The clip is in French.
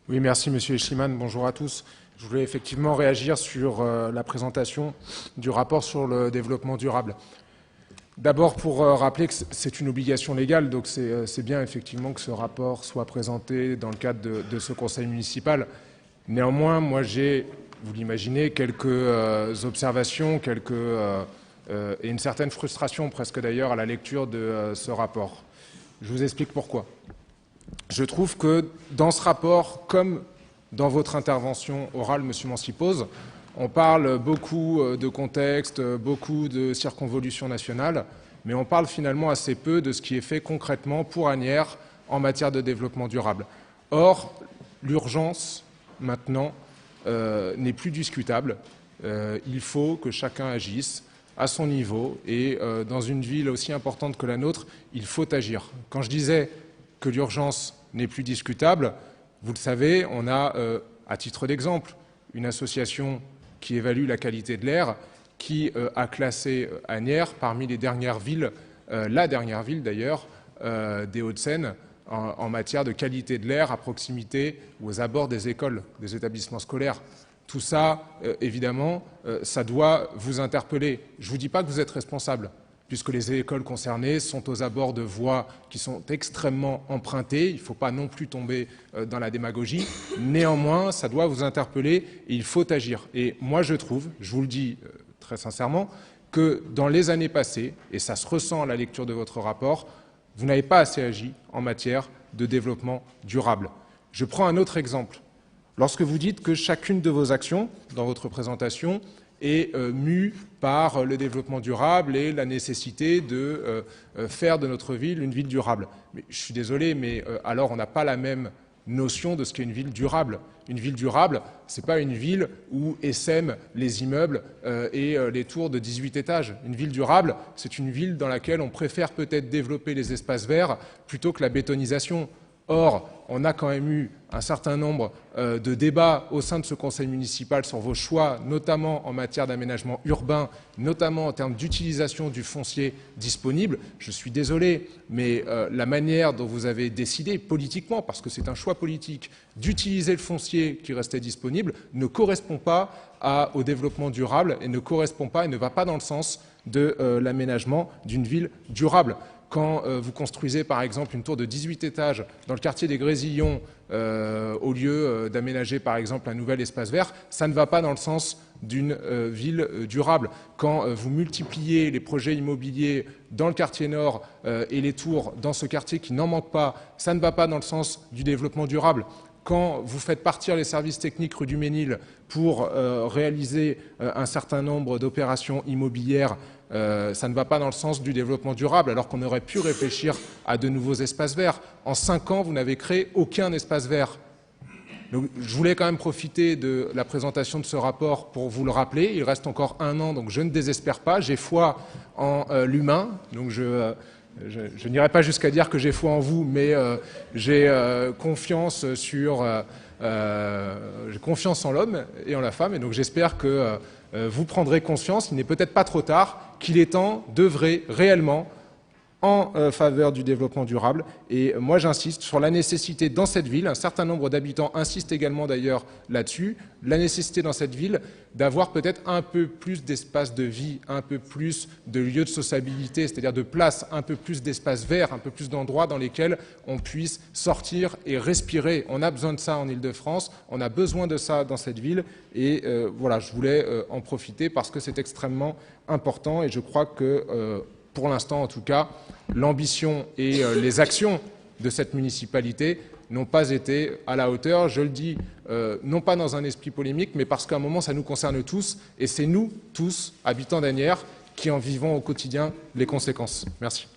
Oui, merci Monsieur Eschliman. Bonjour à tous. Je voulais effectivement réagir sur la présentation du rapport sur le développement durable. D'abord pour rappeler que c'est une obligation légale, donc c'est bien effectivement que ce rapport soit présenté dans le cadre de ce conseil municipal. Néanmoins, moi j'ai, vous l'imaginez, quelques observations, et une certaine frustration presque d'ailleurs à la lecture de ce rapport. Je vous explique pourquoi. Je trouve que dans ce rapport, comme dans votre intervention orale, M. Mancipose, on parle beaucoup de contexte, beaucoup de circonvolution nationale, mais on parle finalement assez peu de ce qui est fait concrètement pour Asnières en matière de développement durable. Or, l'urgence, maintenant, n'est plus discutable. Il faut que chacun agisse à son niveau et dans une ville aussi importante que la nôtre, il faut agir. Quand je disais que l'urgence n'est plus discutable, vous le savez, on a, à titre d'exemple, une association qui évalue la qualité de l'air, qui a classé Asnières parmi les dernières villes, la dernière ville d'ailleurs, des Hauts-de-Seine, en matière de qualité de l'air à proximité ou aux abords des écoles, des établissements scolaires. Tout ça, évidemment, ça doit vous interpeller. Je ne vous dis pas que vous êtes responsable, puisque les écoles concernées sont aux abords de voies qui sont extrêmement empruntées. Il ne faut pas non plus tomber dans la démagogie. Néanmoins, ça doit vous interpeller et il faut agir. Et moi, je trouve, je vous le dis très sincèrement, que dans les années passées, et ça se ressent à la lecture de votre rapport, vous n'avez pas assez agi en matière de développement durable. Je prends un autre exemple. Lorsque vous dites que chacune de vos actions, dans votre présentation, est mue par le développement durable et la nécessité de faire de notre ville une ville durable. Mais je suis désolé, mais alors on n'a pas la même notion de ce qu'est une ville durable. Une ville durable, ce n'est pas une ville où essaiment les immeubles et les tours de 18 étages. Une ville durable, c'est une ville dans laquelle on préfère peut-être développer les espaces verts plutôt que la bétonisation. Or, on a quand même eu un certain nombre de débats au sein de ce conseil municipal sur vos choix, notamment en matière d'aménagement urbain, notamment en termes d'utilisation du foncier disponible. Je suis désolé, mais la manière dont vous avez décidé politiquement, parce que c'est un choix politique, d'utiliser le foncier qui restait disponible ne correspond pas au développement durable et ne correspond pas et ne va pas dans le sens de l'aménagement d'une ville durable. Quand vous construisez par exemple une tour de 18 étages dans le quartier des Grésillons, au lieu d'aménager par exemple un nouvel espace vert, ça ne va pas dans le sens d'une ville durable. Quand vous multipliez les projets immobiliers dans le quartier nord et les tours dans ce quartier qui n'en manque pas, ça ne va pas dans le sens du développement durable. Quand vous faites partir les services techniques rue du Ménil pour réaliser un certain nombre d'opérations immobilières, ça ne va pas dans le sens du développement durable, alors qu'on aurait pu réfléchir à de nouveaux espaces verts. En 5 ans, vous n'avez créé aucun espace vert. Donc, je voulais quand même profiter de la présentation de ce rapport pour vous le rappeler. Il reste encore 1 an, donc je ne désespère pas. J'ai foi en l'humain, donc je n'irai pas jusqu'à dire que j'ai foi en vous, mais j'ai confiance j'ai confiance en l'homme et en la femme, et donc j'espère que vous prendrez conscience, il n'est peut-être pas trop tard, qu'il est temps d'œuvrer réellement en faveur du développement durable. Et moi, j'insiste sur la nécessité dans cette ville, un certain nombre d'habitants insistent également d'ailleurs là-dessus, la nécessité dans cette ville d'avoir peut-être un peu plus d'espace de vie, un peu plus de lieux de sociabilité, c'est-à-dire de place, un peu plus d'espaces verts, un peu plus d'endroits dans lesquels on puisse sortir et respirer. On a besoin de ça en Île-de-France, on a besoin de ça dans cette ville. Et voilà, je voulais en profiter parce que c'est extrêmement important et je crois que pour l'instant, en tout cas, l'ambition et les actions de cette municipalité n'ont pas été à la hauteur. Je le dis, non pas dans un esprit polémique, mais parce qu'à un moment, ça nous concerne tous, et c'est nous, tous, habitants d'Asnières, qui en vivons au quotidien les conséquences. Merci.